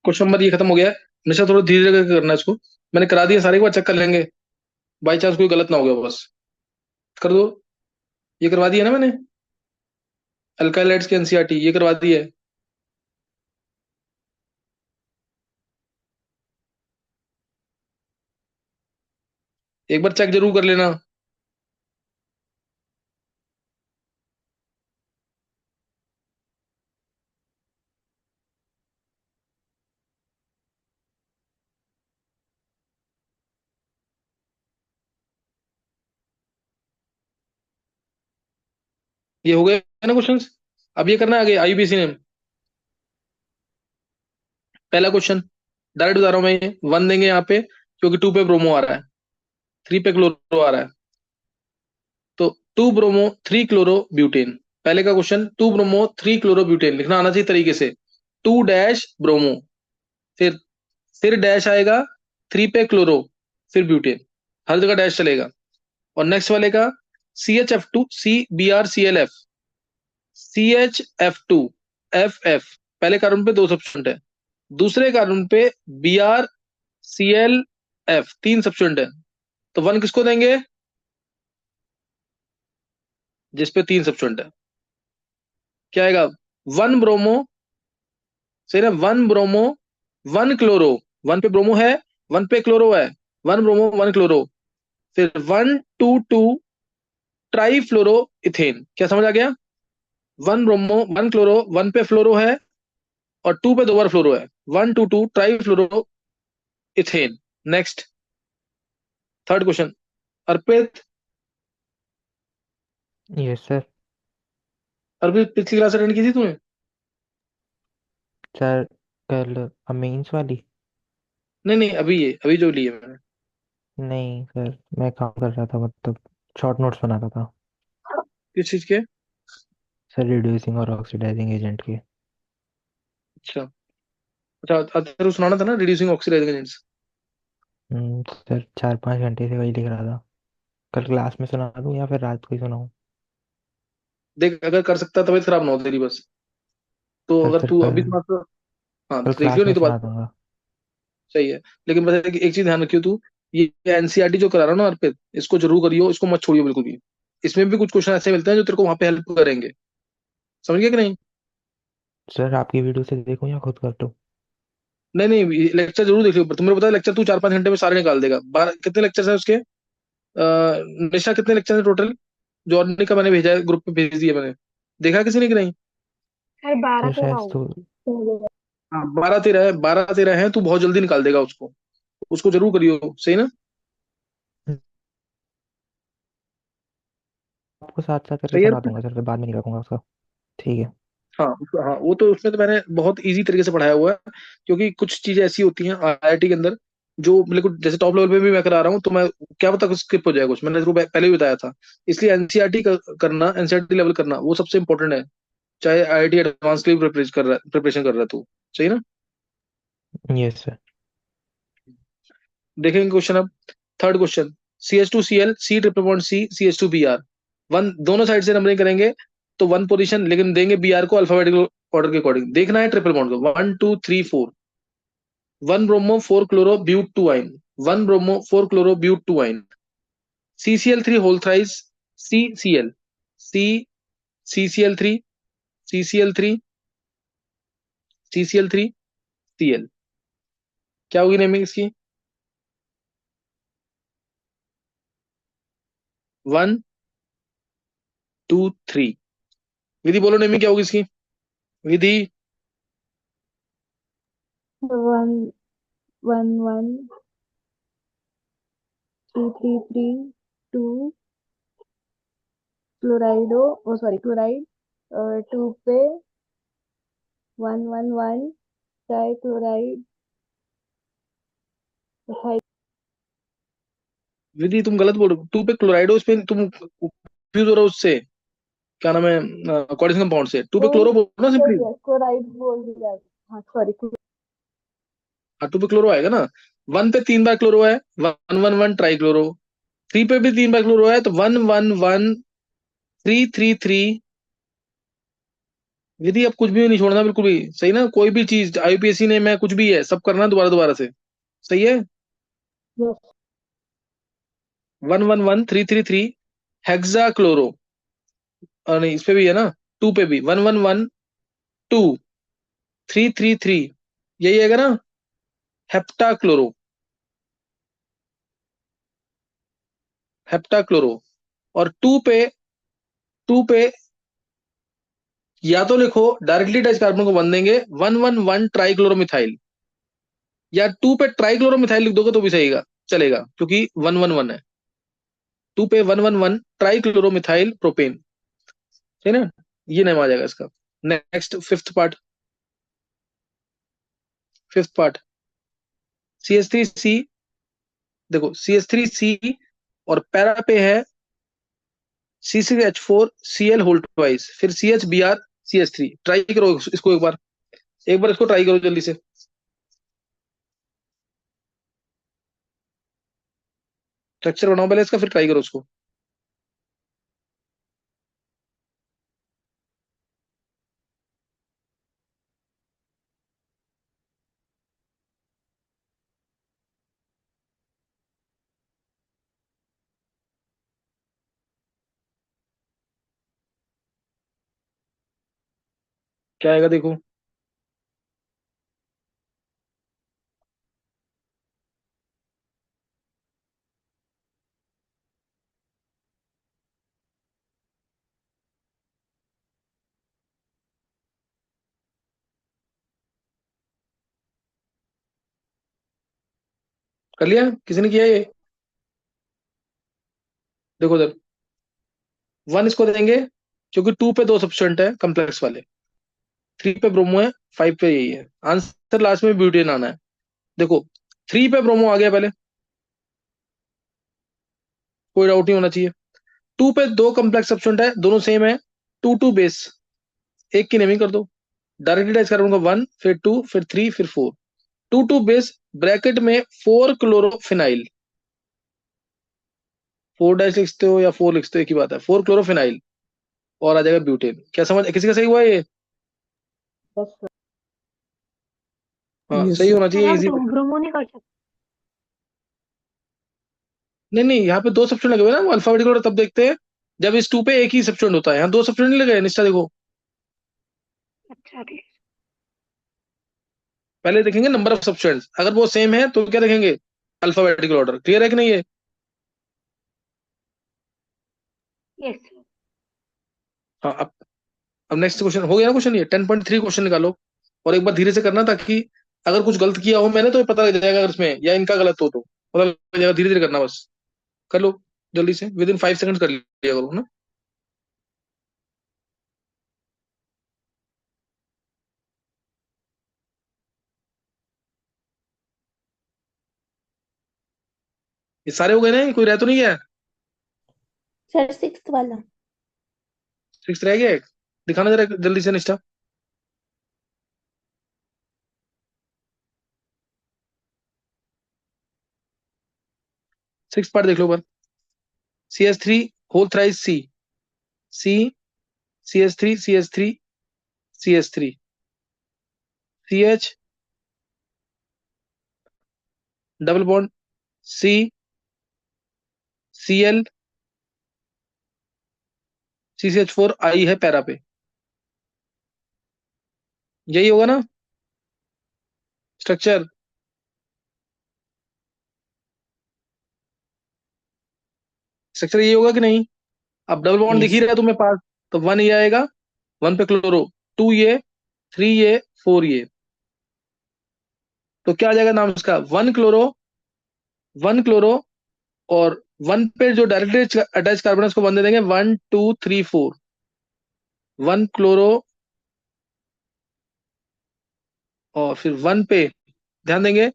Question number ये खत्म हो गया है। हमेशा थोड़ा धीरे धीरे करना है इसको। मैंने करा दिया सारे, एक बार चेक कर लेंगे, बाई चांस कोई गलत ना हो गया बस। कर दो। ये करवा दिया ना मैंने, अल्काइलाइड्स की एनसीईआरटी ये करवा दी है। एक बार चेक जरूर कर लेना। ये हो गए ना क्वेश्चंस। अब ये करना है आगे आईयूपीएसी ने। पहला क्वेश्चन डायरेक्ट बता रहा हूं मैं, ये वन देंगे यहाँ पे क्योंकि टू पे ब्रोमो आ रहा है, थ्री पे क्लोरो आ रहा है। तो to bromo three chloro butane. पहले का question to bromo three chloro butane लिखना आना चाहिए तरीके से। टू डैश ब्रोमो, फिर डैश आएगा, थ्री पे क्लोरो, फिर ब्यूटेन। हर जगह डैश चलेगा। और नेक्स्ट वाले का CH F2 CBr ClF, CH F2 FF। पहले कार्बन पे दो सब्स्टिट्यूएंट है, दूसरे कार्बन पे BrClF तीन सब्स्टिट्यूएंट है। तो वन किसको देंगे? जिसपे तीन सब्स्टिट्यूएंट है। क्या आएगा? वन ब्रोमो, सही ना, one bromo one chloro. One पे ब्रोमो है, वन पे क्लोरो है, वन ब्रोमो वन क्लोरो। फिर one two two tri fluoro ethane. क्या समझ आ गया? One bromo one chloro, one पे फ्लोरो है और टू पे दो बार फ्लोरो है। One two two tri fluoro ethane. Next, third question. Arpit, yes sir. Arpit पिछली क्लास अटेंड की थी तूने? सर कल अमीन्स वाली? नहीं नहीं, अभी ये अभी जो ली है मैंने। नहीं सर, मैं काम कर रहा था, मतलब शॉर्ट नोट्स बना रहा था। किस चीज के? सर रिड्यूसिंग और ऑक्सीडाइजिंग एजेंट के। अच्छा अच्छा, तेरे को सुनाना था ना रिड्यूसिंग ऑक्सीडाइजिंग एजेंट्स। सर 4-5 घंटे से वही लिख रहा था। कल क्लास में सुना दूं या फिर रात को ही सुनाऊं? देख, अगर कर सकता है तबीयत खराब ना हो तेरी बस। तो सर अगर फिर तू अभी कल सुना तो हाँ कल देख लियो, क्लास में नहीं तो सुना बात। दूंगा। सही है। लेकिन बस एक चीज ध्यान रखियो तू, ये एनसीईआरटी जो करा रहा हो ना अर्पित, इसको जरूर करियो, इसको मत छोड़ियो बिल्कुल भी। इसमें भी कुछ क्वेश्चन ऐसे मिलते हैं जो तेरे को वहां पे हेल्प करेंगे। समझ गया कि नहीं? सर आपकी वीडियो से देखूं या खुद कर दूं? नहीं नहीं, लेक्चर जरूर देख लियो। पर तुम्हें पता है लेक्चर तू 4-5 घंटे में सारे निकाल देगा। बारह कितने लेक्चर है उसके? निशा कितने लेक्चर है टोटल? जो और का मैंने भेजा है, ग्रुप पे भेज दिया मैंने। देखा किसी ने कि नहीं? सर बारह सर तेरह शायद तो होंगे। हाँ 12-13 है, 12-13 है, तू बहुत जल्दी निकाल देगा उसको। उसको जरूर करियो, सही ना? आपको साथ साथ करके सही है सुना अर्पित? दूंगा सर, फिर बाद में नहीं करूंगा उसका। ठीक है। हाँ हाँ, वो तो उसमें तो मैंने बहुत इजी तरीके से पढ़ाया हुआ है। क्योंकि कुछ चीजें ऐसी होती हैं आईआईटी के अंदर जो मेरे को, जैसे टॉप लेवल पे भी मैं करा रहा हूँ, तो मैं क्या पता कुछ स्किप हो जाए कुछ, मैंने तेरे को पहले भी बताया था। इसलिए एनसीईआरटी करना, एनसीईआरटी लेवल करना वो सबसे इंपॉर्टेंट है। चाहे आईआईटी एडवांस के लिए प्रिपरेशन कर रहा है तू, सही ना? Yes sir. देखेंगे क्वेश्चन अब। Third question, CH2Cl C triple bond C CH2Br। One दोनों साइड से नंबरिंग करेंगे तो वन पोजीशन, लेकिन देंगे बीआर को अल्फाबेटिकल ऑर्डर के अकॉर्डिंग। देखना है ट्रिपल बॉन्ड को, 1 2 3 4। One bromo four chloro but two yne, one bromo four chloro but two yne. CCl3 whole thrice CCl, C CCl3 CCl3 CCl3 Cl। क्या होगी naming इसकी? 1 2 3। विधि बोलो, नेमिंग क्या होगी इसकी? Vidhi. One one one three three three two chlorido, oh sorry chloride, two पे one one one tri chloride. Vidhi तुम गलत बोल रहे हो, टू पे क्लोराइडो पे तुम कंफ्यूज हो रहे हो उससे। क्या नाम है, कॉर्डिसन कंपाउंड से। टू पे वही क्लोरो बोलो ना सिंपली। क्लोराइड बोल दिया। हाँ सॉरी। हाँ, टू पे क्लोरो आएगा ना। वन पे तीन बार क्लोरो है, one one one try chloro. Three पे भी तीन बार क्लोरो है, तो 1 1 1 3 3 3 विधि अब कुछ भी नहीं छोड़ना, बिल्कुल भी सही ना। कोई भी चीज आईयूपीएससी ने, मैं कुछ भी है, सब करना दोबारा दोबारा से। सही है। यस। 111333 हेक्सा क्लोरो, नहीं इस पे भी है ना, टू पे भी 1112 333, यही आएगा ना, हेप्टा क्लोरो, हेप्टा क्लोरो। और टू पे या तो लिखो डायरेक्टली अटैच कार्बन को बंध देंगे 111 ट्राइक्लोरोमिथाइल, या टू पे ट्राइक्लोरोमिथाइल लिख दोगे तो भी सही चलेगा, क्योंकि 111 है। टू पे 111 ट्राइक्लोरोमिथाइल प्रोपेन, है ना। ये नाम आ जाएगा इसका। Next fifth part CH3C। देखो CH3C, और पैरा पे है C6H4Cl होल ट्वाइस, फिर CHBr CH3। ट्राई करो इसको एक बार इसको ट्राई करो जल्दी से। स्ट्रक्चर बनाओ पहले इसका, फिर ट्राई करो उसको। क्या आएगा देखो। कर लिया, किसी ने किया ये? देखो उधर, 1 इसको देंगे क्योंकि 2 पे 2 सब्स्टेंट है कम्प्लेक्स वाले, 3 पे ब्रोमो है, 5 पे यही है। आंसर लास्ट में ब्यूटेन आना है। देखो 3 पे ब्रोमो आ गया पहले, कोई डाउट नहीं होना चाहिए। 2 पे 2 कम्प्लेक्स सब्स्टेंट है, दोनों सेम है, 2 2 बेस, एक की नेमिंग कर दो। डायरेक्टली अटैच कार्बन का 1, फिर 2, फिर 3, फिर 4। 2 2 बेस, ब्रैकेट में 4 क्लोरोफिनाइल, 4 डैश लिखते हो या 4 लिखते हो एक ही बात है, 4 क्लोरोफिनाइल, और आ जाएगा ब्यूटेन। क्या समझ, किसी का सही हुआ ये? Yes sir. हाँ यस सही सर। होना सर चाहिए, आप इजी। दो ब्रोमो नहीं कर सकते? नहीं नहीं, यहाँ पे 2 सब्स्टेंट लगे हुए हैं ना, वो अल्फाबेटिकल ऑर्डर तब देखते हैं जब इस 2 पे एक ही सब्स्टेंट होता है। यहाँ 2 सब्स्टेंट नहीं लगे हैं, निश्चय देखो। अच्छा ठीक। पहले देखेंगे नंबर ऑफ सब्स्टेंट्स, अगर वो सेम है तो क्या देखेंगे, अल्फाबेटिकल ऑर्डर। क्लियर है कि नहीं ये? Yes sir. हाँ, अब नेक्स्ट क्वेश्चन हो गया ना, क्वेश्चन ये 10.3 क्वेश्चन निकालो। और एक बार धीरे से करना, ताकि अगर कुछ गलत किया हो मैंने तो ये पता लग जाएगा, अगर इसमें या इनका गलत हो तो पता लग जाएगा। धीरे धीरे करना बस, कर लो जल्दी से, विद इन 5 सेकंड कर लिया करो ना। ये सारे हो गए ना, कोई रह तो नहीं गया? सर सिक्स्थ वाला। 6 रह गया एक, दिखाना जरा जल्दी से निष्ठा। 6 पार्ट देख लो पर। CH3 whole thrice C CH3 CH double bond CCl CCH4 I है पैरा पे, यही होगा ना स्ट्रक्चर? स्ट्रक्चर यही होगा कि नहीं? अब डबल बॉन्ड दिख यस ही रहा है तुम्हें पास, तो 1 ये आएगा, 1 पे क्लोरो, 2 ये, 3 ये, 4 ये। तो क्या आ जाएगा नाम उसका, 1 क्लोरो और 1 पे जो डायरेक्टली अटैच कार्बन है उसको बंद दे देंगे 1 2 3 4। 1 क्लोरो, और फिर 1 पे ध्यान देंगे,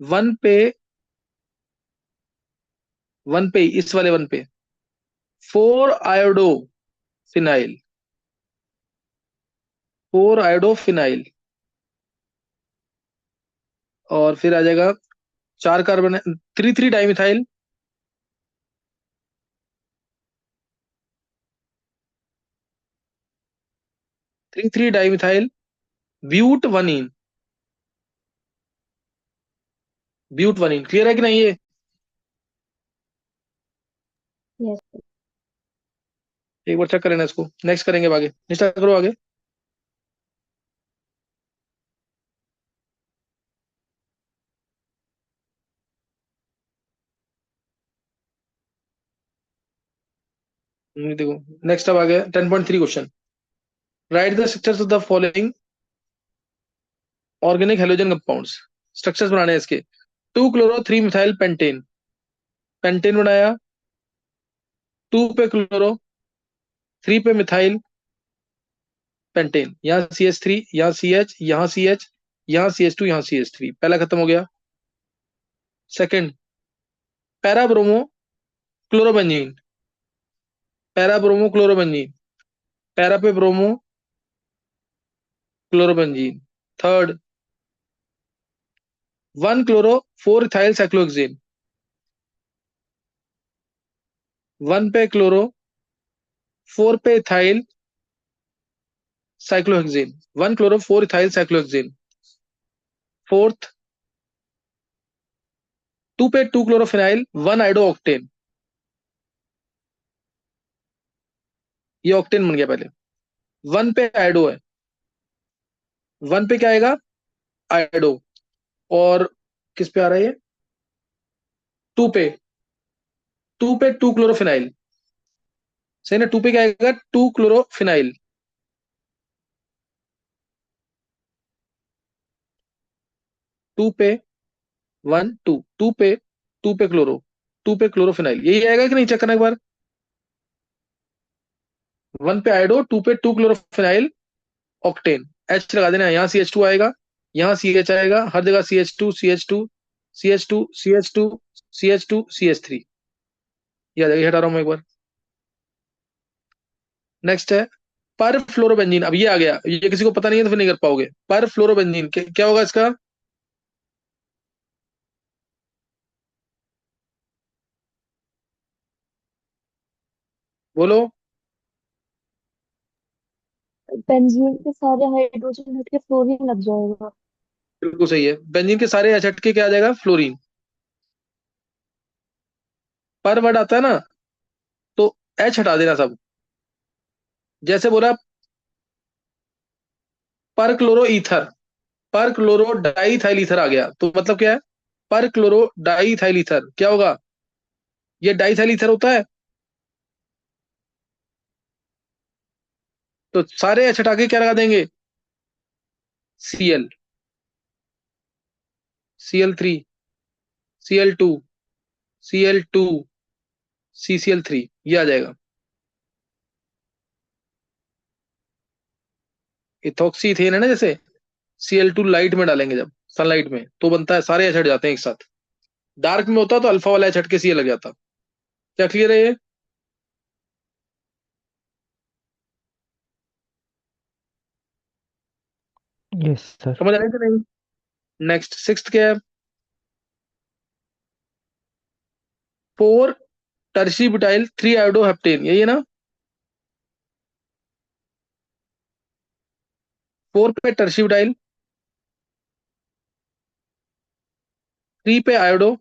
1 पे, 1 पे इस वाले 1 पे 4 आयोडो फिनाइल, 4 आयोडो फिनाइल। और फिर आ जाएगा 4 carbon, 3 3 dimethyl, 3 dimethyl butyne. Butyne clear है कि नहीं ये? यस। एक बार चेक करें इसको, नेक्स्ट करेंगे अब आगे। निष्ठा करो आगे। देखो नेक्स्ट अब आ गया 10.3 question. Right the structures of the following organic halogen compounds. Structures बनाने हैं इसके। 2 क्लोरो 3 मिथाइल पेंटेन। पेंटेन बनाया। 2 पे क्लोरो, 3 पे मिथाइल पेंटेन। यहाँ CH3, यहाँ CH, यहाँ CH, यहाँ CH2, यहाँ CH3। पहला खत्म हो गया। Second, para bromo chlorobenzene. Para bromo chlorobenzene. Para पे bromo chlorobenzene. Third, 1 chloro 4 ethyl cyclohexane. 1 पे क्लोरो, 4 पे ethyl cyclohexane. 1 chloro 4 ethyl cyclohexane. Fourth, 2 पे 2 क्लोरोफिनाइल 1 आइडो ऑक्टेन। ये ऑक्टेन बन गया पहले। 1 पे आइडो है। 1 पे क्या आएगा? आइडो। और किस पे आ रहा है ये? 2 पे। 2 पे 2 क्लोरोफिनाइल। सही ना? 2 पे क्या आएगा? 2 क्लोरोफिनाइल। 2 पे 1 2, 2 पे 2 पे क्लोरो, 2 पे क्लोरोफिनाइल। यही आएगा कि नहीं? चेक करना एक बार। 1 पे आइडो, 2 पे 2 क्लोरोफिनाइल ऑक्टेन। एच लगा देना। यहाँ CH2 आएगा, यहाँ CH आएगा, हर जगह CH2 CH2 CH2 CH2 CH2 CH3। ये आ जाएगा। ये हटा रहा हूं मैं एक बार। नेक्स्ट है पर फ्लोरोबेंजीन। अब ये आ गया, ये किसी को पता नहीं है तो फिर नहीं कर पाओगे। पर फ्लोरोबेंजीन क्या होगा इसका? बोलो। बेंजीन के सारे हाइड्रोजन हट के फ्लोरीन लग जाएगा। बिल्कुल सही है। बेंजीन के सारे एच हट के क्या आ जाएगा? फ्लोरीन। पर वर्ड आता है ना, तो एच हटा देना सब। जैसे बोला पर क्लोरो ईथर, पर क्लोरो डाईथाइल ईथर आ गया, तो मतलब क्या है? पर क्लोरो डाईथाइल ईथर क्या होगा? ये डाईथाइल ईथर होता है, तो सारे एच हटा के क्या लगा देंगे? Cl, Cl3, Cl2, Cl2, CCl3। ये आ जाएगा। इथॉक्सीथेन है ना, जैसे Cl2 लाइट में डालेंगे जब सनलाइट में, तो बनता है, सारे एच हट जाते हैं एक साथ। डार्क में होता तो अल्फा वाला एच हट के Cl लग जाता। क्या क्लियर है ये? Yes sir. समझ आ रही कि नहीं? नेक्स्ट सिक्स्थ क्या है? 4 टर्शी ब्यूटाइल 3 आयोडोहेप्टेन। यही है ना? 4 पे टर्शी ब्यूटाइल, 3 पे iodo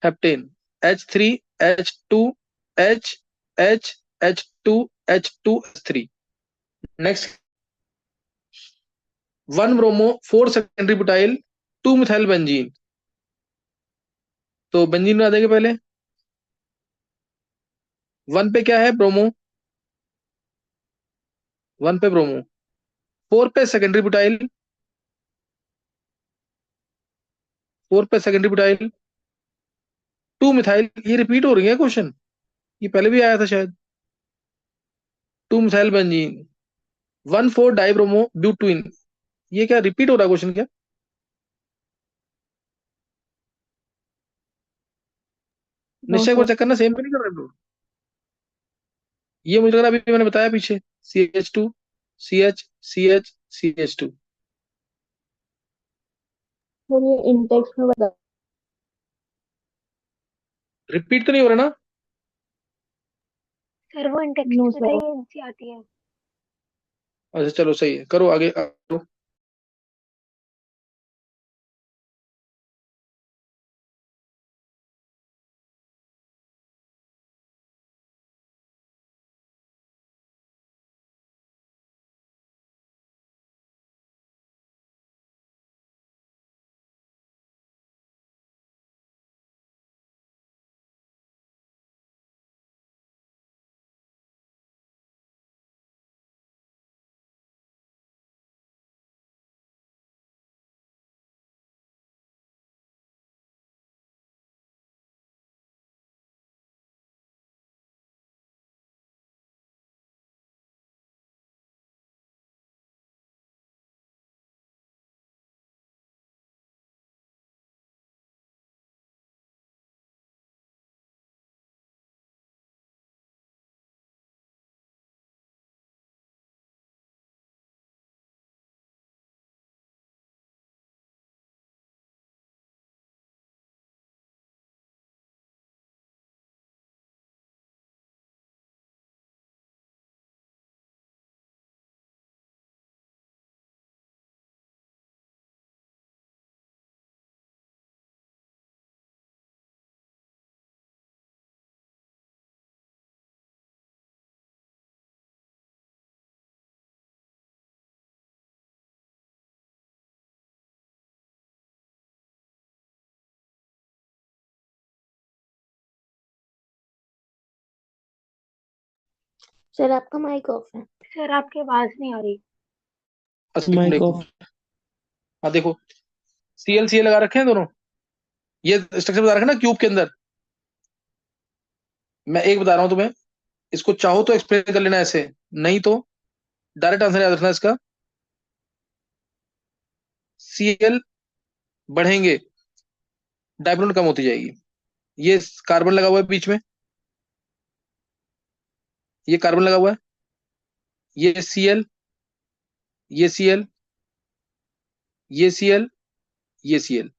heptane. H3H2H H2H2 next, 1 bromo 4 secondary butyl 2 methyl benzene. तो बेंजीन बना देंगे पहले। 1 पे क्या है? ब्रोमो। 1 पे ब्रोमो। 4 पे सेकेंडरी ब्यूटाइल, 4 पे सेकेंडरी ब्यूटाइल 2 मिथाइल। ये रिपीट हो रही है क्वेश्चन, ये पहले भी आया था शायद। 2 मिथाइल बेंजीन। 1 4 डाइब्रोमो ब्यूटवीन। ये क्या रिपीट हो रहा है क्वेश्चन क्या? नो निश्चय एक बार सर। चेक करना, सेम तो नहीं कर रहे हम लोग? ये मुझे लग रहा है अभी मैंने बताया पीछे। CH2 CH CH CH2। Sir ये इंटेक्स में बता। रिपीट तो नहीं हो रहा ना? सर वो इंटेक्स्ट नो में था, सर। ये एनसीईआरटी है। अच्छा चलो सही है, करो आगे करो। सर आपका माइक ऑफ है। सर आपकी आवाज नहीं आ रही। अच्छा एक मिनट माइक एक ऑफ। मिनट। हाँ देखो, सी एल लगा रखे हैं दोनों, ये स्ट्रक्चर बता रखा है ना क्यूब के अंदर। मैं एक बता रहा हूँ तुम्हें, इसको चाहो तो एक्सप्लेन कर लेना ऐसे, नहीं तो डायरेक्ट आंसर याद रखना इसका। Cl बढ़ेंगे, डायप्रोन कम होती जाएगी। ये कार्बन लगा हुआ है बीच में, ये कार्बन लगा हुआ है, ये Cl, ये Cl, ये Cl, ये Cl।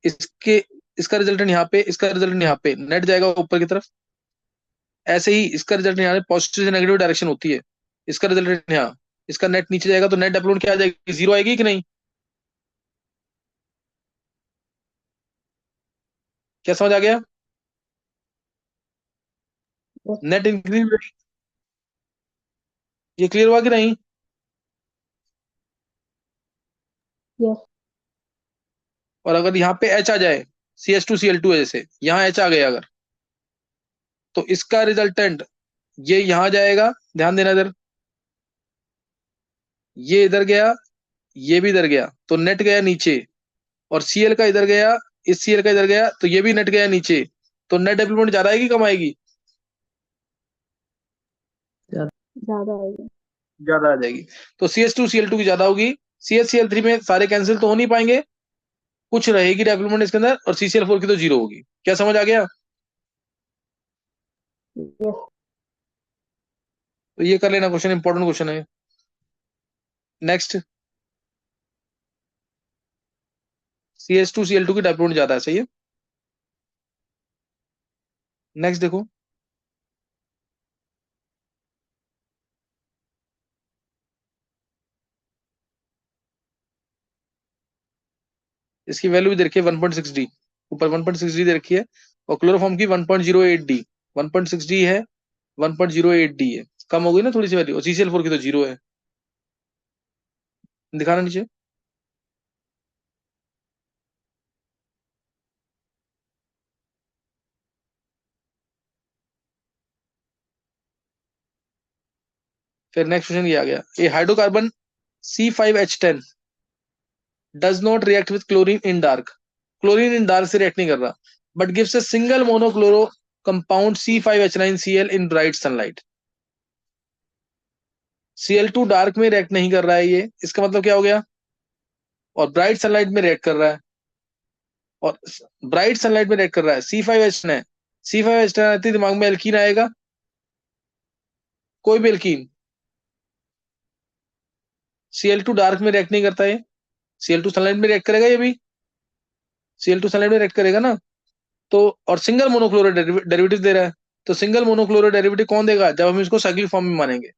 इसके इसका रिजल्टेंट यहाँ पे, इसका रिजल्टेंट यहाँ पे, नेट जाएगा ऊपर की तरफ। ऐसे ही इसका रिजल्ट यहाँ पॉजिटिव से नेगेटिव डायरेक्शन होती है, इसका रिजल्टेंट यहाँ, इसका नेट नीचे जाएगा, तो नेट डायप्लोन क्या आ जाएगी, जीरो आएगी कि नहीं? क्या समझ आ गया? नेट इंक्रीज, ये क्लियर हुआ कि नहीं? यस। और अगर यहाँ पे H आ जाए, CH2Cl2 जैसे यहाँ H आ गया अगर, तो इसका रिजल्टेंट ये यहाँ जाएगा, ध्यान देना इधर, ये इधर गया, ये भी इधर गया, तो नेट गया नीचे। और Cl का इधर गया, इस Cl का इधर गया, तो ये भी नेट गया नीचे। तो नेट डेवलपमेंट ज्यादा आएगी कम आएगी? ज्यादा आएगी। ज्यादा आ जाएगी। तो CH2Cl2 की ज्यादा होगी। CH3 में सारे कैंसिल तो हो नहीं पाएंगे, कुछ रहेगी डेवलपमेंट इसके अंदर, और CCl4 की तो जीरो होगी। क्या समझ आ गया? यस। तो ये कर लेना, क्वेश्चन इंपॉर्टेंट क्वेश्चन है। नेक्स्ट, CH2Cl2 की डेवलपमेंट ज्यादा है, सही है। नेक्स्ट देखो, इसकी वैल्यू भी दे रखी है 1.6D, ऊपर 1.6D दे रखी है, और क्लोरोफॉर्म की 1.08D, 1.6D है, 1.08D है, कम हो गई ना थोड़ी सी वैल्यू। और CCl4 की तो जीरो है, दिखाना नीचे। फिर नेक्स्ट क्वेश्चन ये आ गया, a hydrocarbon C5H10 does not react with chlorine in dark. Chlorine in dark से रिएक्ट नहीं कर रहा, but gives a single monochloro compound C5H9Cl in bright sunlight. Cl2 dark में रिएक्ट नहीं कर रहा है ये, इसका मतलब क्या हो गया? और ब्राइट सनलाइट में रिएक्ट कर रहा है, और ब्राइट सनलाइट में रिएक्ट कर रहा है। C5H है, C5H10 आती है, दिमाग में एल्कीन आएगा, कोई भी एल्कीन। Cl2 डार्क में रिएक्ट नहीं करता है, Cl2 सनलाइट में रिएक्ट करेगा, ये भी Cl2 सनलाइट में रिएक्ट करेगा ना। तो और सिंगल मोनोक्लोरो डेरिवेटिव दे रहा है, तो सिंगल मोनोक्लोरो डेरिवेटिव कौन देगा जब हम इसको साइक्लिक फॉर्म में मानेंगे?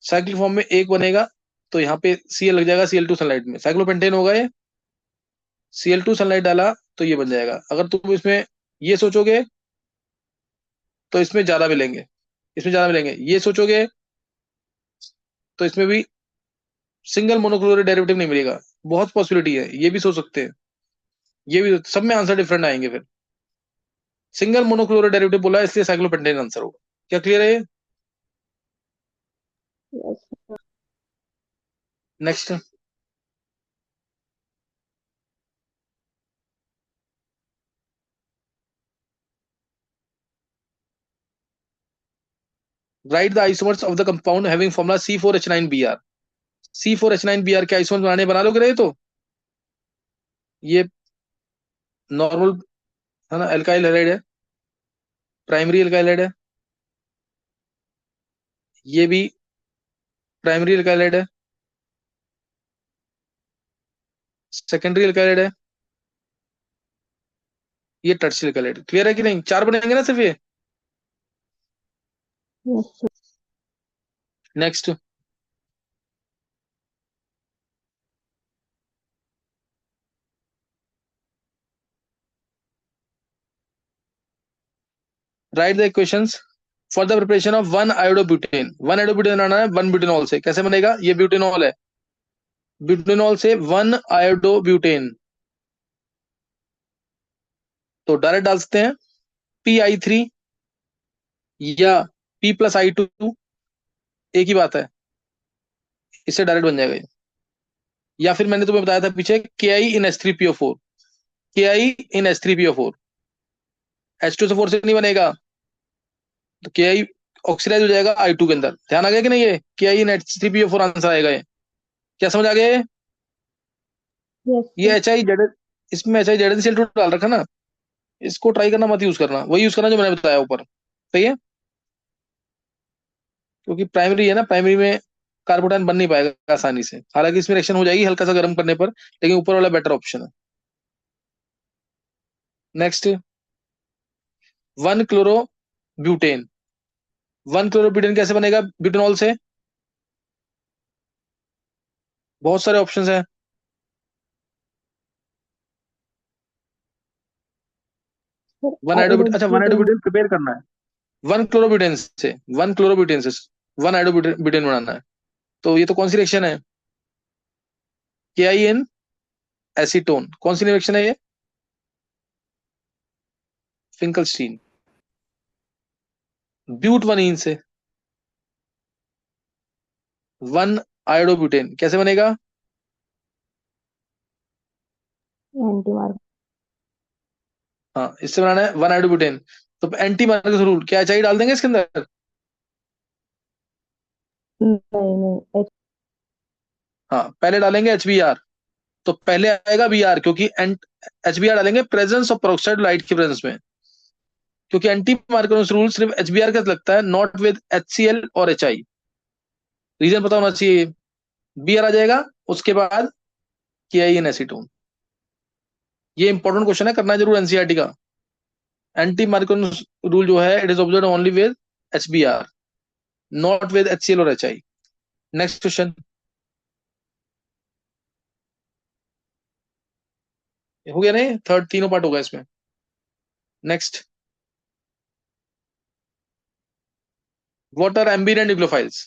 साइक्लिक फॉर्म में एक बनेगा, तो यहाँ पे Cl लग जाएगा Cl2 सनलाइट में, साइक्लोपेंटेन होगा ये। Cl2 सनलाइट डाला तो ये बन जाएगा। अगर तुम इसमें ये सोचोगे तो इसमें ज्यादा मिलेंगे, इसमें ज्यादा मिलेंगे। ये सोचोगे तो इसमें भी सिंगल मोनोक्लोरल डेरिवेटिव नहीं मिलेगा। बहुत पॉसिबिलिटी है, ये भी सोच सकते हैं। ये भी सब में आंसर डिफरेंट आएंगे फिर। सिंगल मोनोक्लोरल डेरिवेटिव बोला है, इसलिए साइक्लोपेंटेन आंसर होगा। क्या क्लियर है ये? Yes. Next, write the isomers of the compound having formula C4H9Br। C4H9Br के आइसोमर्स बनाने बना लोगे रहे तो ये नॉर्मल है ना, एल्काइल हैलाइड है, प्राइमरी एल्काइल हैलाइड है। ये भी प्राइमरी एल्काइल हैलाइड है, सेकेंडरी एल्काइल हैलाइड है, ये टर्शियल एल्काइल हैलाइड। क्लियर है कि नहीं? चार बनेंगे ना सिर्फ ये। Yes. Next, write the equations for the preparation of 1 iodobutane. 1 iodobutane बनाना है 1 ब्यूटेनॉल से। कैसे बनेगा? ये ब्यूटेनॉल है, ब्यूटेनॉल से 1 आयोडोब्यूटेन, तो डायरेक्ट डाल सकते हैं PI3 या P+I2, एक ही बात है, इससे डायरेक्ट बन जाएगा ये। या फिर मैंने तुम्हें बताया था पीछे KI in H3PO4, KI in H3PO4, H2SO4 से नहीं बनेगा, तो KI ऑक्सीडाइज हो जाएगा I2 के अंदर। ध्यान आ गया कि नहीं? ये KI in H3PO4 आंसर आएगा ये। क्या समझ आ गया ये? यस ये सर। HI इसमें HI डाल रखा ना, इसको ट्राई करना, मत यूज करना, वही यूज करना जो मैंने बताया ऊपर। सही है? क्योंकि प्राइमरी है ना, प्राइमरी में कार्बोटाइन बन नहीं पाएगा आसानी से। हालांकि इसमें रिएक्शन हो जाएगी हल्का सा गर्म करने पर, लेकिन ऊपर वाला बेटर ऑप्शन है। Next, 1 chlorobutane. 1 क्लोरोब्यूटेन कैसे बनेगा ब्यूटेनॉल से? बहुत सारे ऑप्शंस हैं। सर वन आइडोब्यूटेन, अच्छा, वन आयोडोब्यूटेन। आइडोब्यूटेन प्रिपेयर करना है 1 क्लोरोब्यूटेन से। 1 क्लोरोब्यूटेन से 1 आइडोब्यूटेन बनाना है। तो ये तो कौन सी रिएक्शन है? KIN acetone. कौन सी रिएक्शन है ये? फिंकलस्टीन। ब्यूट 1 से 1 आयोडोब्यूटेन कैसे बनेगा? Anti mark. हाँ, इससे बनाना है 1 आयोडोब्यूटेन। तो एंटी मार्कस रूल क्या चाहिए, डाल देंगे इसके अंदर? नहीं नहीं, हाँ, पहले डालेंगे HBr, तो पहले आएगा Br, क्योंकि HBr डालेंगे प्रेजेंस ऑफ पेरोक्साइड लाइट की प्रेजेंस में। क्योंकि एंटी मार्कस रूल सिर्फ HBr का लगता है, नॉट विद HCl और HI। रीजन पता होना चाहिए। Br आ जाएगा, उसके बाद KIN एसीटोन। ये इंपॉर्टेंट क्वेश्चन है, करना जरूर एनसीईआरटी का। एंटी मार्कस रूल जो है, it is observe only with HBr, not with HCl और HI। नेक्स्ट क्वेश्चन, हो गया नहीं? थर्ड तीनों पार्ट होगा इसमें। Next, what are ambident nucleophiles?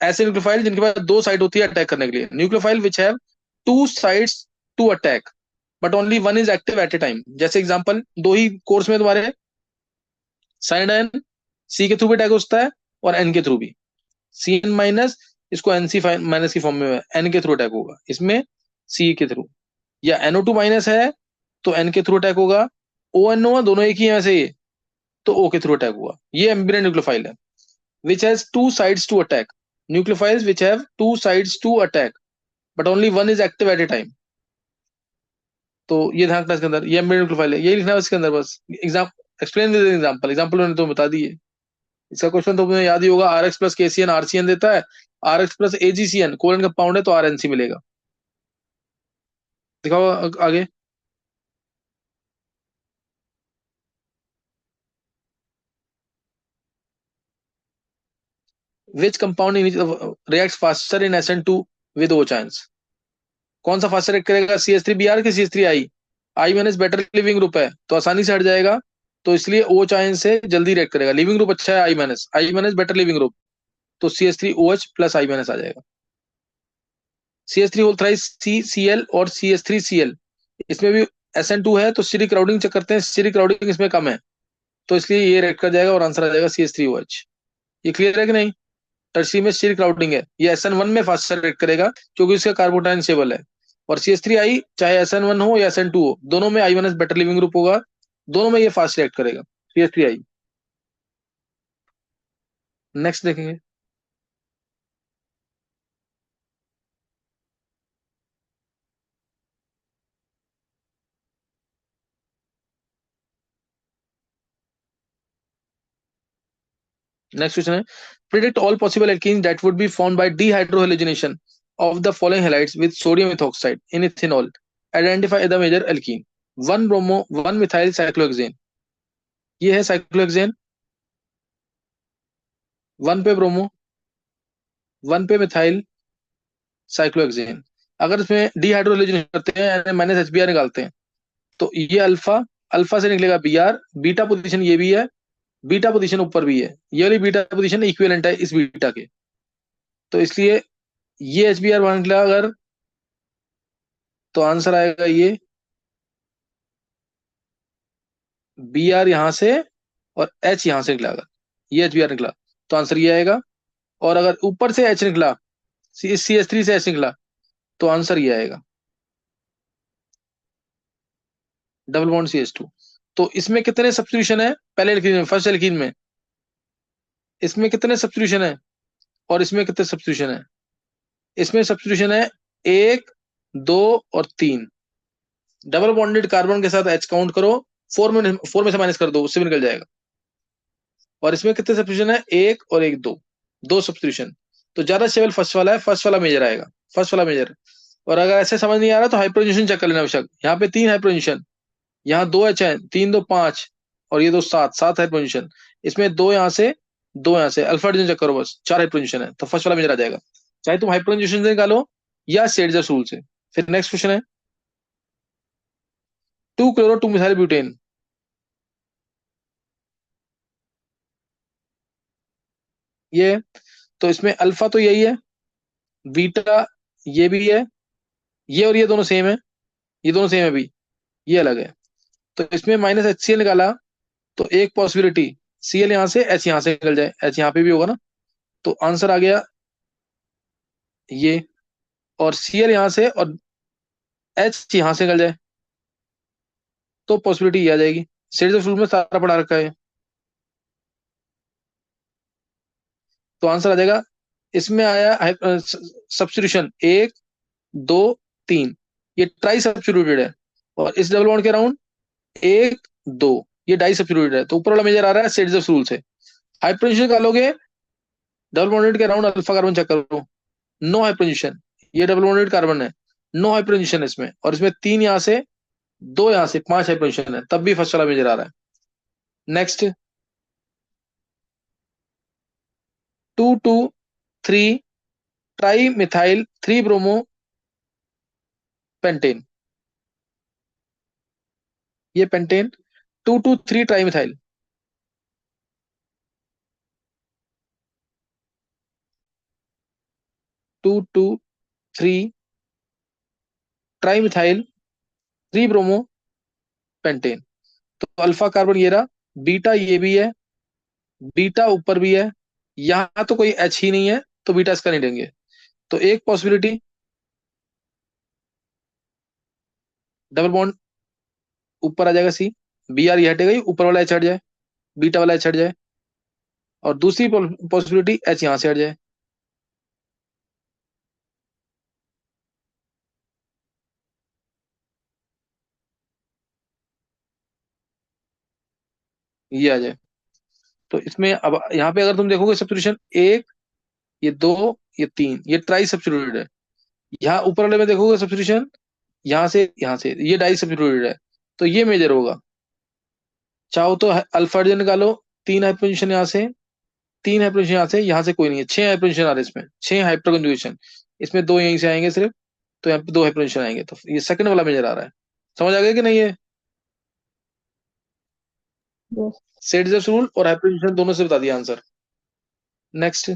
ऐसे न्यूक्लियोफाइल जिनके पास दो साइड होती है अटैक करने के लिए। Nucleophile which have two sides to attack but only one is active at a time. जैसे एग्जांपल, दो ही कोर्स में तुम्हारे साइनाइन सी के थ्रू भी अटैक होता है और एन के थ्रू भी। CN-, इसको NC- की फॉर्म में एन के थ्रू अटैक होगा, इसमें सी के थ्रू। या NO2- है तो एन के थ्रू अटैक होगा। ONO दोनों एक ही है वैसे ये, तो O के थ्रू अटैक होगा। ये एम्बिडेंट न्यूक्लियोफाइल है which has two sides to attack. Nucleophiles which have two sides to attack, but only one is active at a time. तो ये ध्यान रखना इसके अंदर, ये एम्बेडेड न्यूक्लियोफाइल है, यही लिखना है इसके अंदर बस। Exam explain with example, example मैंने तो बता दी है। इसका क्वेश्चन तो तुम्हें याद ही होगा, RX+KCN RCN देता है, RX+AgCN कोलन कंपाउंड है तो RNC मिलेगा। दिखाओ आगे। Which compound reacts faster in SN2 with O chance? कौन सा फास्टर रिएक्ट करेगा, CH3Br के CH3I? आई माइनस बेटर लिविंग ग्रुप है तो आसानी से हट जाएगा, तो इसलिए O चांस से जल्दी रिएक्ट करेगा। लिविंग ग्रुप अच्छा है, आई माइनस बेटर लिविंग ग्रुप, तो CH3OH प्लस I माइनस आ जाएगा। CH3 होल थ्राइस CCl और CH3Cl, इसमें भी SN2 है तो स्टीरिक क्राउडिंग चेक करते हैं, स्टीरिक क्राउडिंग इसमें कम है, तो इसलिए ये रिएक्ट कर जाएगा और आंसर आ जाएगा CH3OH। ये क्लियर है कि नहीं? टर्सी में स्टीरिक क्राउडिंग है, ये SN1 में फास्टर रिएक्ट करेगा क्योंकि इसका कार्बोटाइन स्टेबल है। और CH3I चाहे SN1 हो या SN2 हो, दोनों में I minus better leaving group होगा, दोनों में ये फास्ट रिएक्ट करेगा CH3I। नेक्स्ट देखेंगे। नेक्स्ट क्वेश्चन है, predict all possible alkenes that would be formed by dehydrohalogenation of the following halides with sodium ethoxide in ethanol, identify the major alkene. 1 bromo 1 methyl cyclohexane, ये है cyclohexane. 1 पे bromo, 1 पे methyl cyclohexane. अगर इसमें dehydrohalogenation करते हैं यानी minus HBr निकालते हैं, तो ये अल्फा, अल्फा से निकलेगा Br, बीटा पोजीशन ये भी है, बीटा पोजीशन ऊपर भी है, ये वाली बीटा पोजीशन इक्विवेलेंट है इस बीटा के, तो इसलिए ये HBr बाहर निकला अगर, तो आंसर आएगा ये Br यहां से और H यहां से निकला, अगर ये HBr निकला तो आंसर ये आएगा, और अगर ऊपर से H निकला, CH3 से H निकला, तो आंसर ये आएगा डबल बॉन्ड CH2। तो इसमें कितने सब्स्टिट्यूशन है, पहले एल्कीन में, फर्स्ट एल्कीन में इसमें कितने सब्स्टिट्यूशन है और इसमें कितने सब्स्टिट्यूशन है? इसमें सब्स्टिट्यूशन है 1, 2 और 3। डबल बॉन्डेड कार्बन के साथ H काउंट करो, 4 में से माइनस कर दो, उससे भी निकल जाएगा। और इसमें कितने सब्स्टिट्यूशन है, 1 और 1, 2, 2 सब्स्टिट्यूशन। तो ज्यादा स्टेबल फर्स्ट वाला है, फर्स्ट वाला मेजर आएगा, फर्स्ट वाला मेजर। और अगर ऐसे समझ नहीं आ रहा तो हाइप्रोजेनेशन चेक कर लेना बेशक, यहाँ पे 3 हाइप्रोजेनेशन, यहाँ 2 H है, 3 2 5 और ये 2 7, 7 हाइप्रोजेनेशन। इसमें 2 यहाँ से, 2 यहाँ से, अल्फा डिवीजन चेक करो बस, 4 हाइप्रोजेनेशन है, तो फर्स्ट वाला मेजर आ जाएगा, चाहे तुम हाइप्रोजेनेशन से निकालो या स्टेटजर रूल से। फिर नेक्स्ट क्वेश्चन है 2 क्लोरो 2 मिथाइल ब्यूटेन, ये, तो इसमें अल्फा तो यही है, बीटा ये भी है, ये और ये दोनों सेम है, ये दोनों सेम है भी, ये अलग है। तो इसमें माइनस HCl निकाला, तो एक पॉसिबिलिटी Cl यहां से, H यहां से निकल जाए, H यहां पे भी होगा ना, तो आंसर आ गया ये। और Cl यहां से और H यहां से निकल जाए, तो पॉसिबिलिटी ये आ जाएगी। सीरीज ऑफ रूल में सारा पढ़ा रखा है, तो आंसर आ जाएगा। इसमें आया सब्स्टिट्यूशन 1, 2, 3, ये ट्राई सब्स्टिट्यूटेड है, और इस डबल बॉन्ड के अराउंड 1, 2, ये डाई सब्स्टिट्यूटेड है, तो ऊपर वाला मेजर आ रहा है सीरीज ऑफ रूल से। हाइपरटेंशन निकालोगे, डबल बॉन्डेड के अराउंड अल्फा कार्बन चेक करो, नो हाइपरटेंशन, ये डबल बॉन्डेड कार्बन है, नो हाइपरटेंशन इसमें, और इसमें 3 यहाँ से, 2 यहाँ से, 5 हाइपरटेंशन है, तब भी फर्स्ट वाला मेजर आ रहा है। Next 2 2 3 tri methyl 3 bromo pentane, ये pentane 2 2 3 tri methyl, 2 2 3 tri methyl 3 bromo pentane. तो अल्फा कार्बन ये रहा, बीटा ये भी है, बीटा ऊपर भी है, यहां तो कोई H ही नहीं है, तो बीटा इसका नहीं लेंगे। तो एक पॉसिबिलिटी डबल बॉन्ड ऊपर आ जाएगा Br ये हटेगा, ही ऊपर वाला H हट जाए, बीटा वाला H हट जाए, और दूसरी पॉसिबिलिटी H यहां से हट जाए, ये आ जाए। तो इसमें अब यहाँ पे अगर तुम देखोगे सब्स्टिट्यूशन 1, ये 2, ये 3, ये ट्राई सब्स्टिट्यूटेड है। यहाँ ऊपर वाले में देखोगे सब्स्टिट्यूशन, यहाँ से ये डाई सब्स्टिट्यूटेड है, तो ये मेजर होगा। चाहो तो अल्फा हाइड्रोजन निकालो, 3 हाइड्रोजन यहाँ से, 3 हाइपरटेंशन यहाँ से कोई नहीं है, 6 हाइपरटेंशन आ रहे हैं इसमें, 6 हाइपर कंजुगेशन, इसमें 2 यहीं से आएंगे सिर्फ, तो यहाँ पे 2 हाइपरटेंशन आएंगे, तो ये सेकंड वाला मेजर आ रहा है। समझ आ गया कि नहीं है? यस। सेडजर्स रूल और हाइपरटेंशन दोनों से बता दिया answer. Next,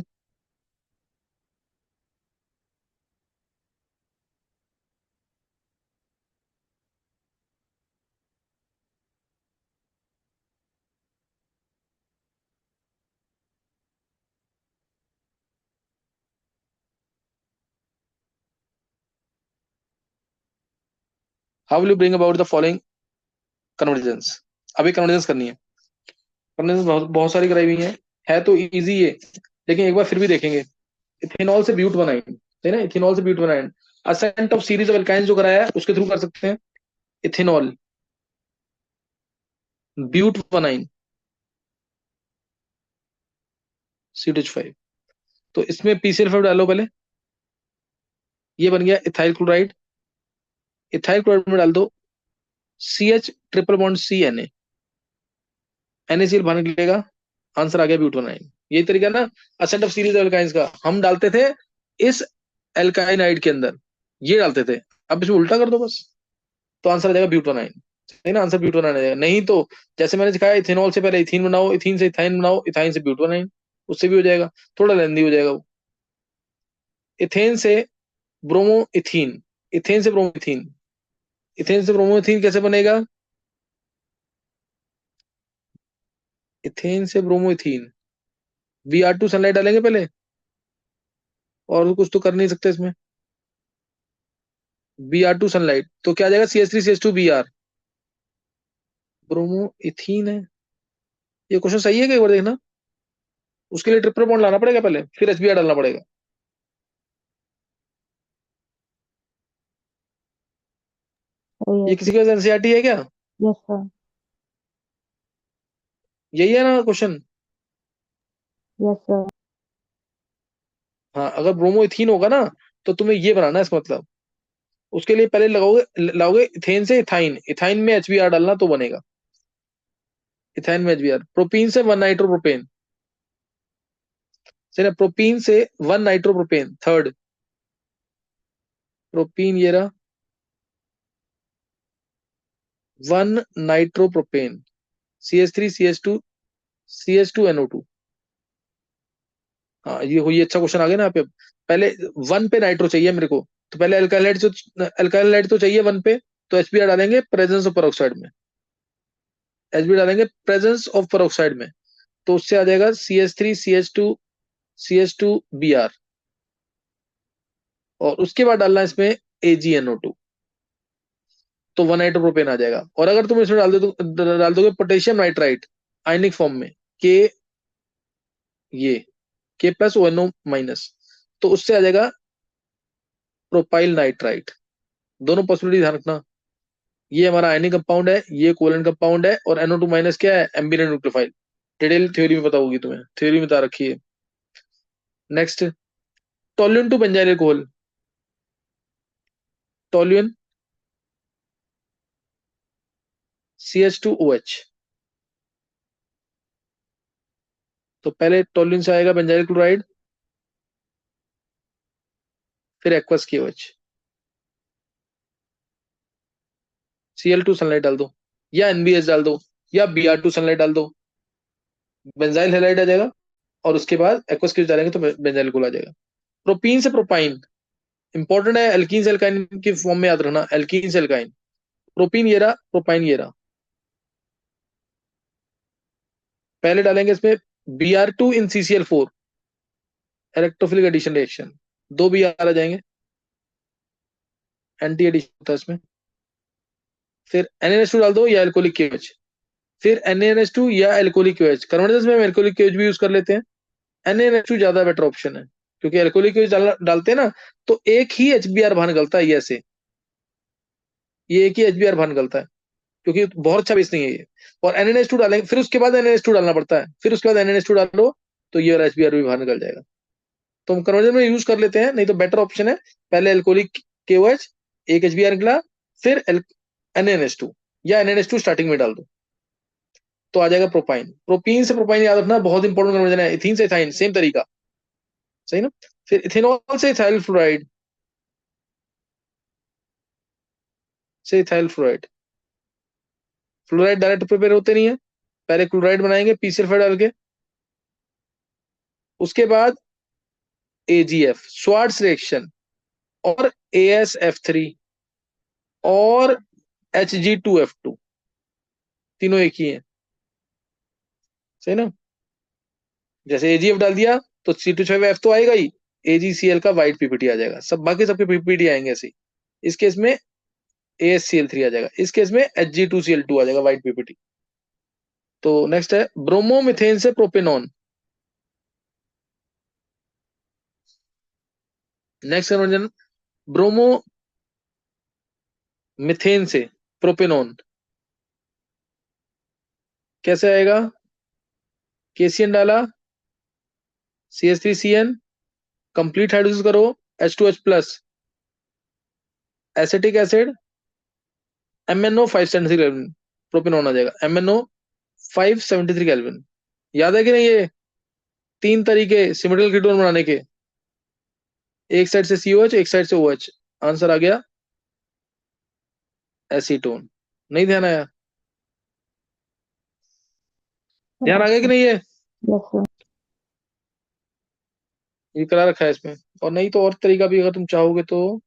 how will you bring about the following convergence? अभी कन्वर्जेंस करनी है, कन्वर्जेंस बहुत बहुत सारी कराई हुई है तो इजी है, लेकिन एक बार फिर भी देखेंगे। इथेनॉल से ब्यूट बनाइन, है ना, इथेनॉल से ब्यूट बनाइन, ascent of series of alkynes जो कराया है उसके थ्रू कर सकते हैं। इथेनॉल ब्यूट बनाइन CH5, तो इसमें PCl5 डालो पहले, ये बन गया इथाइल क्लोराइड। इथाइल क्लोराइड में डाल दो CH triple bond CNA, NaCl बाहर निकलेगा, आंसर आ गया ब्यूट बनाइन। यही तरीका ना असेंट ऑफ सीरीज एल्काइंस का, हम डालते थे इस एल्काइनाइड के अंदर, ये डालते थे, अब इसमें उल्टा कर दो बस, तो आंसर आ जाएगा ब्यूट बनाइन। है ना, आंसर ब्यूट बनाइन आ जाएगा। नहीं तो जैसे मैंने दिखाया, इथेनॉल से पहले इथीन बनाओ, इथीन से इथाइन बनाओ, इथाइन से ब्यूट बनाइन, उससे भी हो जाएगा, थोड़ा लेंदी हो जाएगा वो। इथेन से ब्रोमो इथीन, इथेन से ब्रोमो इथीन, इथेन से ब्रोमो इथीन कैसे बनेगा? इथेन से ब्रोमो इथीन, Br2 सनलाइट डालेंगे पहले, और कुछ तो कर नहीं सकते इसमें। Br2 सनलाइट तो क्या आ जाएगा? CH3CH2Br, ब्रोमो इथीन है। ये क्वेश्चन सही है कि एक बार देखना, उसके लिए ट्रिपल बॉन्ड लाना पड़ेगा पहले, फिर HBr डालना पड़ेगा। ये किसी के पास एनसीईआरटी है क्या? Yes sir. यही है ना क्वेश्चन? Yes sir. हाँ, अगर ब्रोमो इथीन होगा ना तो तुम्हें ये बनाना है, इसका मतलब उसके लिए पहले लगाओगे लाओगे इथेन से इथाइन, इथाइन में HBr डालना तो बनेगा, इथाइन में HBr। प्रोपीन से 1 नाइट्रोप्रोपेन, सही ना, प्रोपीन से 1 नाइट्रोप्रोपेन, थर्ड प्रोपीन ये रहा, 1 नाइट्रोप्रोपेन, CH3CH2 CH2NO2। हाँ, ये अच्छा क्वेश्चन आ गया ना यहाँ पे। पहले 1 पे नाइट्रो चाहिए मेरे को, तो पहले अल्काइलाइट तो चाहिए 1 पे, तो HBr डालेंगे प्रेजेंस ऑफ पेरोक्साइड में, HB डालेंगे प्रेजेंस ऑफ पेरोक्साइड में, तो उससे आ जाएगा CH3CH2CH2Br, और उसके बाद डालना है इसमें AgNO2, तो 1 नाइट्रोप्रोपेन आ जाएगा। और अगर तुम इसमें डाल दोगे पोटेशियम नाइट्राइट आयनिक फॉर्म में, के ये K+ONO-, तो उससे आ जाएगा प्रोपाइल नाइट्राइट। दोनों पॉसिबिलिटी ध्यान रखना, ये हमारा आयनिक कंपाउंड है, ये कोवलेंट कंपाउंड है, और NO2- क्या है? एम्बिवेलेंट न्यूक्लियोफाइल। डिटेल थ्योरी में पता होगी तुम्हें, थ्योरी में बता रखी है। Next, toluene to benzyl alcohol, toluene CH2OH, तो पहले टोल्यून से आएगा बेंजाइल क्लोराइड, फिर एक्वस KOH, Cl2 सनलाइट डाल दो, या NBH डाल दो, या Br2 सनलाइट डाल दो, बेंजाइल हेलाइड आ जाएगा, और उसके बाद एक्वस KOH डालेंगे तो बेंजाइल अल्कोहल आ जाएगा। प्रोपीन से प्रोपाइन, इंपॉर्टेंट है, एल्कीन से एल्काइन की फॉर्म में याद रखना, एल्कीन से एल्काइन। प्रोपीन ये रहा, प्रोपाइन ये रहा, पहले डालेंगे इसमें Br2 in CCl4, electrophilic addition reaction, 2 Br आ जाएंगे, एंटी एडिशन होता है इसमें। फिर NaNH2 डाल दो या एल्कोहलिक KOH, फिर NaNH2 या एल्कोहलिक KOH, कन्वर्जेंस में हम एल्कोहलिक KOH भी यूज कर लेते हैं। NaNH2 ज्यादा बेटर ऑप्शन है, क्योंकि एल्कोहलिक KOH डालते हैं ना तो एक ही HBr बाहर निकलता है, ये ऐसे, ये एक ही HBr बाहर निकलता है, क्योंकि बहुत अच्छा बेस नहीं है ये। और NaNH2 डालेंगे, फिर उसके बाद NaNH2 डालना पड़ता है, फिर उसके बाद NaNH2 डालो तो ये वाला HBr भी बाहर निकल जाएगा। तो हम कन्वर्जन में यूज कर लेते हैं, नहीं तो बेटर ऑप्शन है पहले एल्कोहलिक KOH, एक HBr निकला, फिर NaNH2, या NaNH2 स्टार्टिंग में डाल दो, तो आ जाएगा प्रोपाइन। प्रोपीन से प्रोपाइन याद रखना, बहुत इंपॉर्टेंट कन्वर्जन है। इथीन से इथाइन सेम तरीका, सही ना। फिर इथेनॉल से इथाइल फ्लोराइड, से ethyl fluoride. Fluoride direct prepare होते नहीं है, पहले क्लोराइड बनाएंगे पीसीएल डाल के, उसके बाद एजीएफ स्वार्ट्स रिएक्शन, और AsF3 और Hg2F2, तीनों एक ही है, सही ना। जैसे एजीएफ डाल दिया तो C2H5F तो आएगा ही, AgCl का व्हाइट पीपीटी आ जाएगा, सब बाकी सबके पीपीटी आएंगे ऐसे ही। इस केस में AsCl3 आ जाएगा, इस केस में Hg2Cl2 आ जाएगा व्हाइट पीपीटी। तो नेक्स्ट है ब्रोमोमिथेन से प्रोपेनॉन। नेक्स्ट कन्वर्जन ब्रोमोमिथेन से प्रोपेनॉन कैसे आएगा? KCN डाला, CH3CN, कंप्लीट हाइड्रोलिसिस करो, H2H plus, acetic acid, MnO 573 kelvin, propanone आ जाएगा MnO 573 केल्विन। याद है कि नहीं ये तीन तरीके सिमेट्रिकल कीटोन बनाने के, एक साइड से COH एक साइड से OH, आंसर आ गया एसीटोन। नहीं ध्यान आया? ध्यान आ गया कि नहीं ये? Yes sir. ये करा रखा है इसमें। और नहीं तो और तरीका भी अगर तुम चाहोगे तो,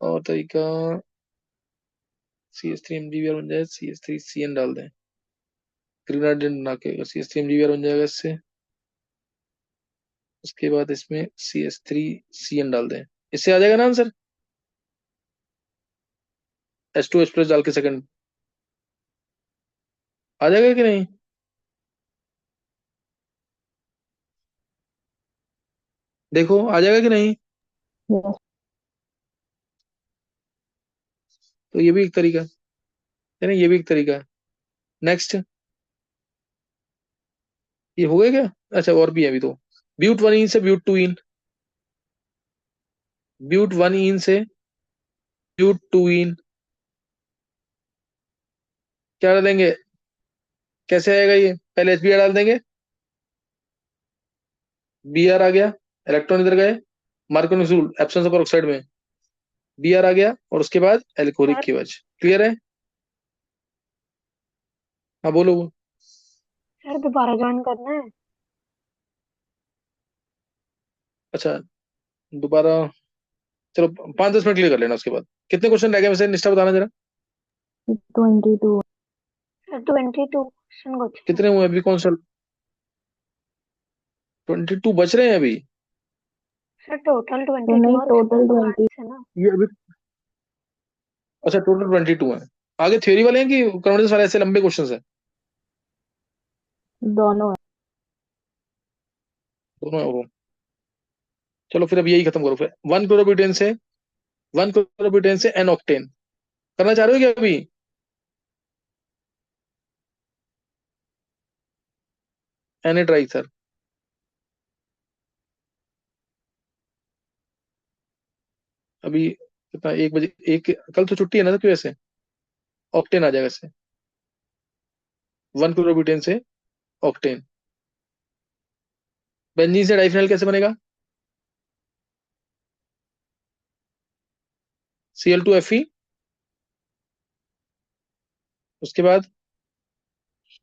और तरीका CH3MgBr बन जाए, CH3CN डाल दें, ग्रेनाडाइन बना के CH3MgBr बन जाएगा इससे। उसके बाद इसमें CH3CN डाल दें, इससे आ जाएगा ना आंसर, H2H प्लस डाल के सेकंड, आ जाएगा कि नहीं? देखो आ जाएगा कि नहीं? यस। तो ये भी एक तरीका है ना, ये भी एक तरीका है। नेक्स्ट, ये हो गया क्या? अच्छा और भी है अभी तो। ब्यूट 1 इन से ब्यूट 2 इन, ब्यूट 1 इन से ब्यूट 2 इन, क्या डालेंगे? कैसे आएगा ये? पहले HBr डाल देंगे, Br आ गया, इलेक्ट्रॉन इधर गए, मार्कोनिक रूल एब्सेंस ऑफ ऑक्साइड में Br आ गया, और उसके बाद एल्कोहलिक सर की वजह। क्लियर है? हाँ बोलो। सर दोबारा ज्वाइन करना है। अच्छा दोबारा, चलो 5-10 मिनट क्लियर कर लेना, उसके बाद कितने क्वेश्चन रह गए वैसे निष्ठा बताना जरा। 22। सर 22 क्वेश्चन बचे हैं। कितने हुए अभी, कौन सा? 22 बच रहे हैं अभी? सर टोटल तो 22 नहीं, और टोटल 20। है ना। ये अभी, अच्छा टोटल 22 है। आगे थ्योरी वाले हैं कि कन्वर्जेंस वाले ऐसे लंबे क्वेश्चन है? दोनों है। दोनों है वो। चलो फिर अब यही खत्म करो फिर। 1 क्लोरोब्यूटेन से 1 क्लोरोब्यूटेन से एन ऑक्टेन करना चाह रहे हो क्या अभी? एनेट्राई सर, अभी कितना, 1 बजे, एक कल तो छुट्टी है ना, तो क्यों ऐसे? ऑक्टेन आ जाएगा इससे, 1 क्लोरोब्यूटेन से ऑक्टेन। बेंजीन से डाइफिनाइल कैसे बनेगा? Cl2Fe, उसके बाद